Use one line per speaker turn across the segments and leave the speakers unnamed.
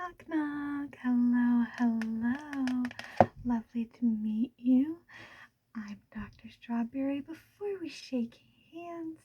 Knock, knock. Hello, hello. Lovely to meet you. I'm Dr. Strawberry. Before we shake hands,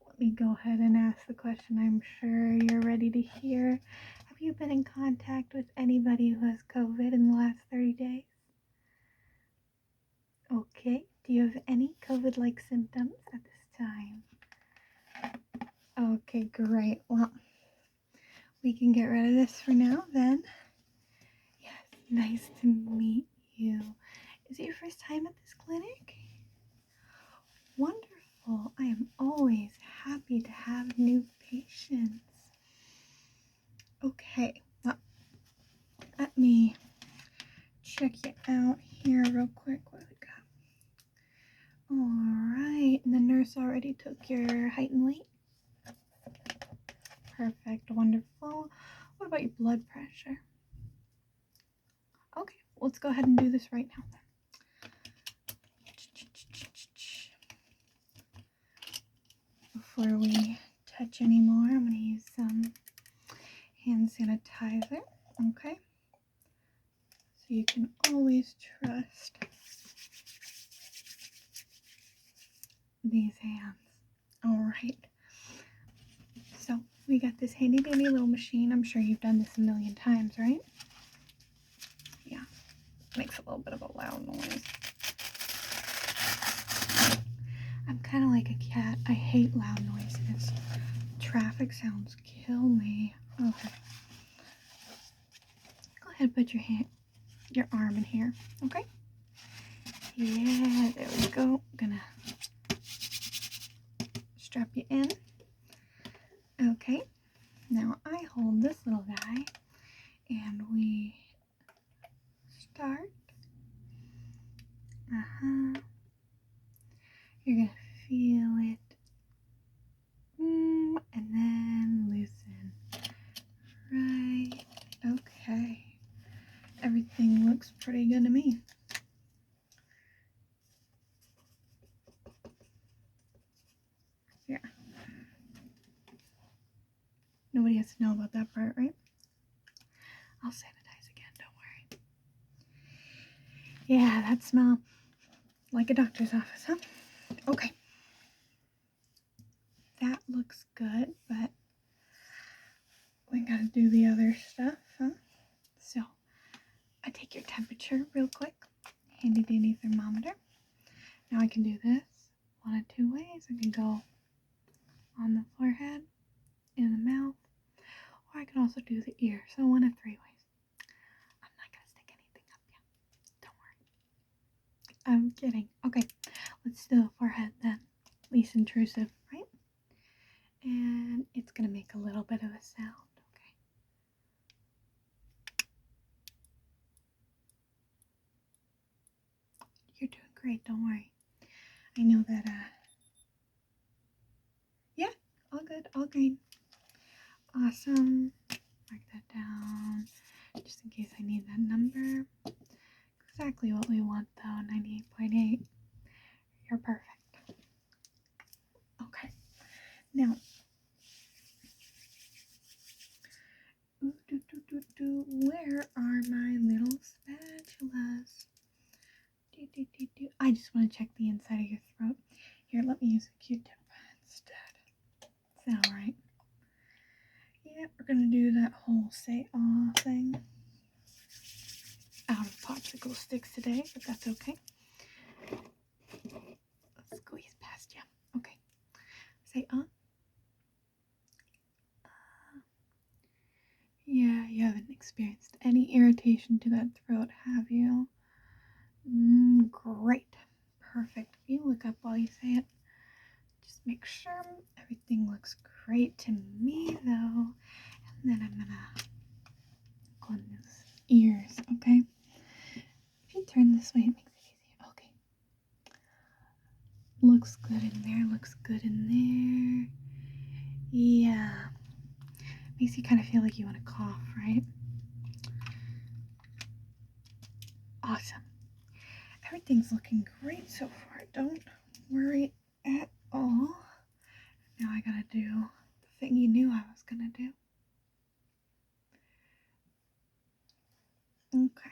let me go ahead and ask the question I'm sure you're ready to hear. Have you been in contact with anybody who has COVID in the last 30 days? Okay. Do you have any COVID-like symptoms at this time? Okay, great. Well, we can get rid of this for now then. Yes, nice to meet you. Is it your first time at this clinic? Wonderful. I am always happy to have new patients. Okay, well, let me check you out here real quick. What do we got? Alright, and the nurse already took your height and weight? Perfect, wonderful. What about your blood pressure? Okay, let's go ahead and do this right now then. Before we touch anymore, I'm going to use some hand sanitizer, okay? So you can always trust these hands. Alright, so we got this handy dandy little machine. I'm sure you've done this a million times, right? Yeah, makes a little bit of a loud noise. I'm kind of like a cat. I hate loud noises. Traffic sounds kill me. Okay. Go ahead and put your arm in here, okay? Yeah, there we go. Gonna strap you in. Okay, now I hold this little guy and we start. You're gonna feel it. And then loosen. Right. Okay. Everything looks pretty good to me. Yeah. Nobody has to know about that part, right? I'll sanitize again, don't worry. Yeah, that smell like a doctor's office, huh? Okay. That looks good, but we gotta do the other stuff, huh? So, I take your temperature real quick. Handy dandy thermometer. Now I can do this one of two ways. I can go on the forehead, in the mouth, or I can also do the ear. So one of three ways. I'm not gonna stick anything up yet. Don't worry. I'm kidding. Okay, let's do the forehead then. Least intrusive, right? And it's gonna make a little bit of a sound. Okay. You're doing great. Don't worry. I know that. Yeah, all good, all green. Awesome. Mark that down just in case I need that number. Exactly what we want though, 98.8. You're perfect. Okay. Now, where are my little spatulas? I just want to check the inside of your throat. Here, let me use a Q-tip instead. Is that alright? Yeah, we're gonna do that whole say "aw" thing. Out of popsicle sticks today, but that's okay. Let's squeeze past you. Okay. Say "ah." Yeah, you haven't experienced any irritation to that throat, have you? Great. Perfect. You look up while you say it. Just make sure everything looks great to me, though. And then I'm gonna go on those ears, okay? If you turn this way, it makes it easier. Okay. Looks good in there, looks good in there. Yeah. Makes you kind of feel like you want to cough, right? Awesome. Everything's looking great so far. Don't worry at all. Now I gotta do the thing you knew I was gonna do. Okay.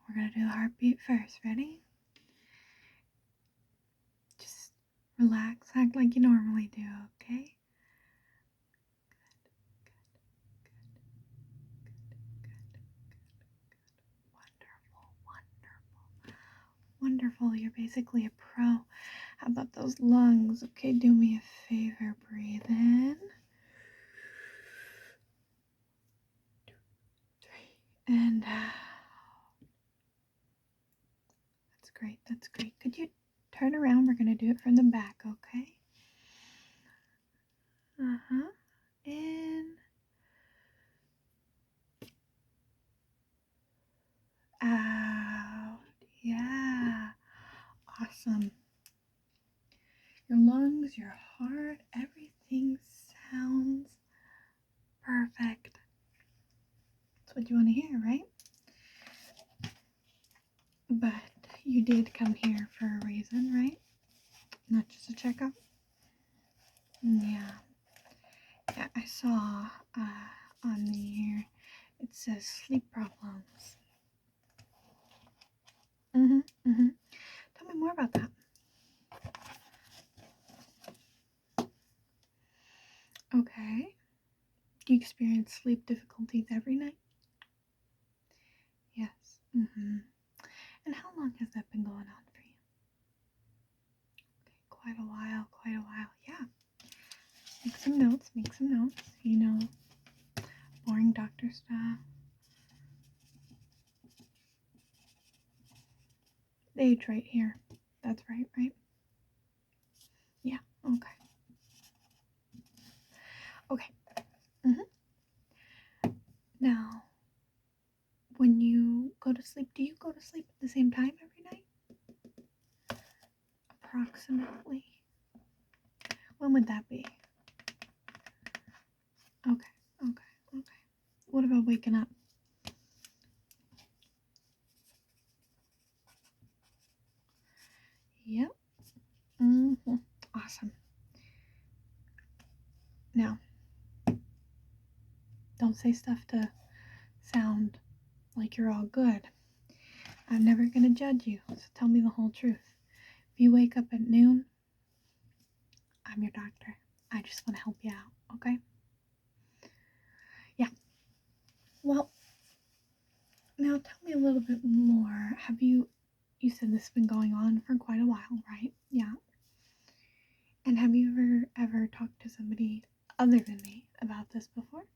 We're gonna do the heartbeat first. Ready? Just relax, act like you normally do, okay? Wonderful, wonderful, wonderful. You're basically a pro. How about those lungs? Okay, do me a favor. Breathe in. 2, 3, and out. That's great. That's great. Could you turn around? We're gonna do it from the back, okay? In. Out. Yeah. Awesome. Your lungs, your heart, everything sounds perfect. That's what you want to hear, right? But you did come here for a reason, right? Not just a checkup? Yeah. Yeah, I saw on the here, it says sleep problems. Tell me more about that. Okay. Do you experience sleep difficulties every night? Yes. And how long has that been going on for you? Okay, quite a while, yeah. Make some notes, you know, boring doctor stuff. The age right here. That's right? Yeah, okay. Okay. Now, when you go to sleep, do you go to sleep at the same time every night? Approximately. When would that be? Okay. What about waking up? Yep. Awesome. Now, don't say stuff to sound like you're all good. I'm never gonna judge you, so tell me the whole truth. If you wake up at noon, I'm your doctor. I just want to help you out, okay? Yeah. Well, now tell me a little bit more. You said this has been going on for quite a while, right? Yeah. And have you ever talked to somebody other than me about this before?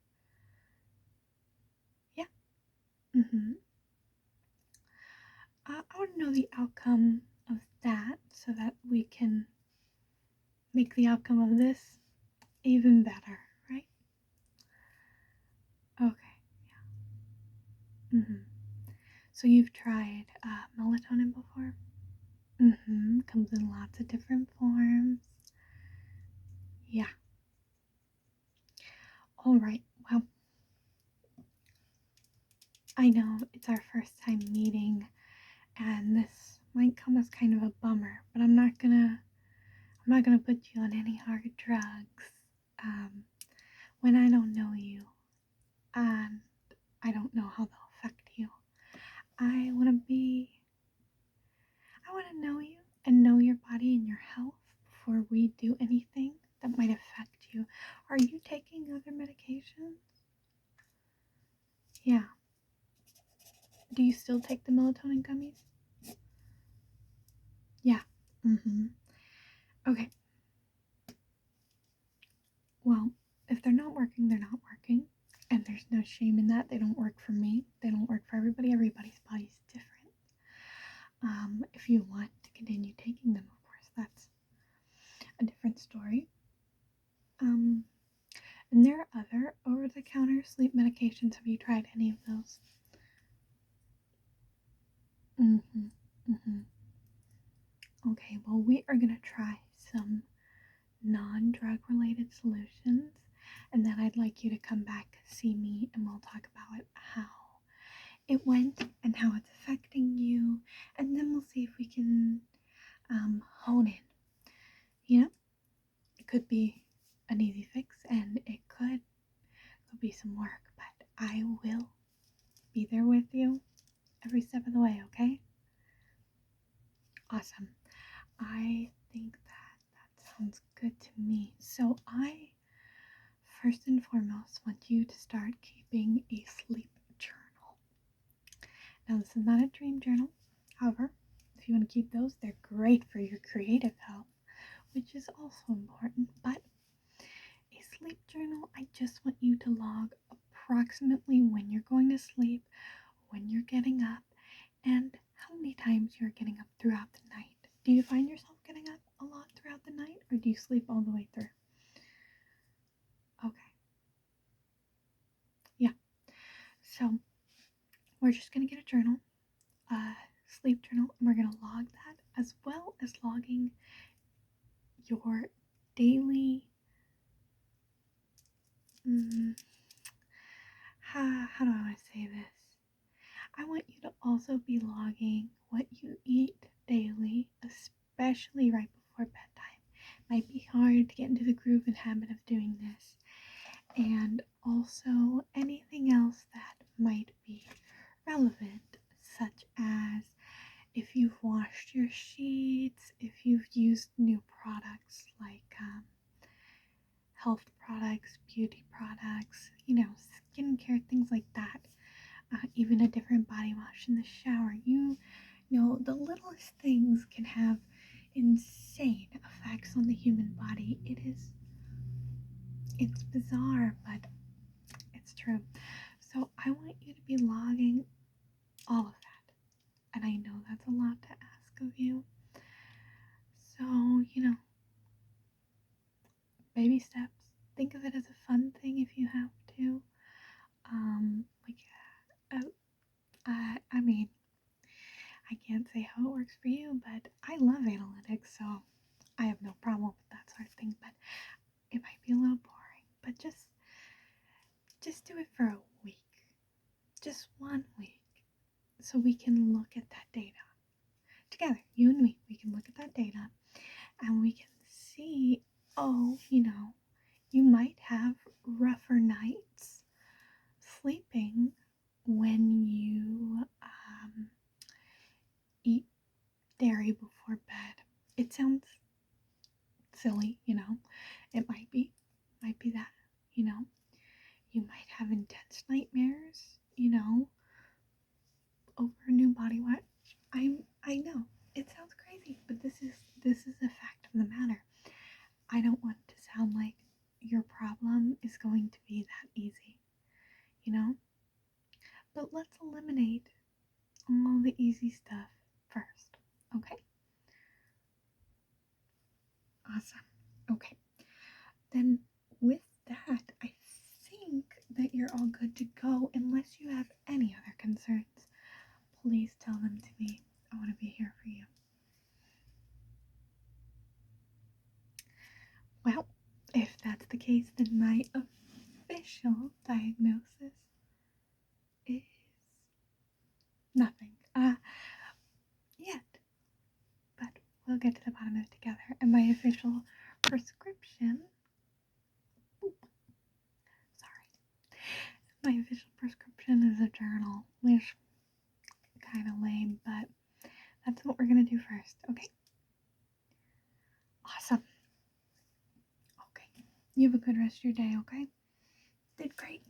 Yeah. I want to know the outcome of that so that we can make the outcome of this even better, right? Okay. Yeah. So you've tried melatonin before? Comes in lots of different forms. Yeah. All right. Well, I know it's our first time meeting, and this might come as kind of a bummer, but I'm not gonna put you on any hard drugs when I don't know you, and I don't know how they'll affect you. I want to know you and know your body and your health before we do anything that might affect you. Are you taking other medications? Yeah. Do you still take the melatonin gummies? Yeah. Okay. Well, if they're not working, they're not working. And there's no shame in that. They don't work for me. They don't work for everybody. Everybody's body's different. If you want to continue taking them, of course, that's a different story. And there are other over-the-counter sleep medications. Have you tried any of those? Okay, well, we are going to try some non-drug related solutions, and then I'd like you to come back, see me, and we'll talk about how it went and how it's affecting you, and then we'll see if we can hone in. You know, it could be an easy fix, and it could be some work, but I will be there with you every step of the way, okay? Awesome. I think that sounds good to me. So I first and foremost want you to start keeping a sleep journal. Now this is not a dream journal. However, if you want to keep those, they're great for your creative health, which is also important. But a sleep journal, I just want you to log approximately when you're going to sleep, when you're getting up, and how many times you're getting up throughout the night. Do you find yourself getting up a lot throughout the night, or do you sleep all the way through? Okay. Yeah. So we're just going to get a journal, a sleep journal, and we're going to log that as well as logging your daily, how do I want to say this? I want you to also be logging what you eat daily, especially right before bedtime. It might be hard to get into the groove and habit of doing this. And also anything else that might be relevant, such as if you've washed your sheets, if you've used new products like health products, beauty products, skincare, things like that. Even a different body wash in the shower. You know, the littlest things can have insane effects on the human body. It's bizarre, but it's true. So I want you to be logging all of that. And I know that's a lot to ask of you. So, baby steps. Think of it as a fun thing if you have to. Like, I mean, I can't say how it works for you, but I love analytics, so I have no problem with that sort of thing. But it might be a little boring. But just do it for a week, just 1 week, so we can look at that data together. You and me, we can look at that data, and we can see. Oh, you might have rougher nights sleeping when you eat dairy before bed. It sounds silly, it might be that, you might have intense nightmares, over a new body wash. I know it sounds crazy, but this is a fact of the matter. I don't want to sound like your problem is going to be that easy, you know? But let's eliminate all the easy stuff first, okay? Awesome. Okay. Then with that, I think that you're all good to go unless you have any other concerns. Please tell them to me. I want to be here for you. Well, if that's the case, then my official diagnosis is nothing. Yet. But we'll get to the bottom of it together. And my official prescription, my official prescription is a journal, which kind of lame, but that's what we're going to do first, okay? Awesome. Okay. You have a good rest of your day, okay? Did great.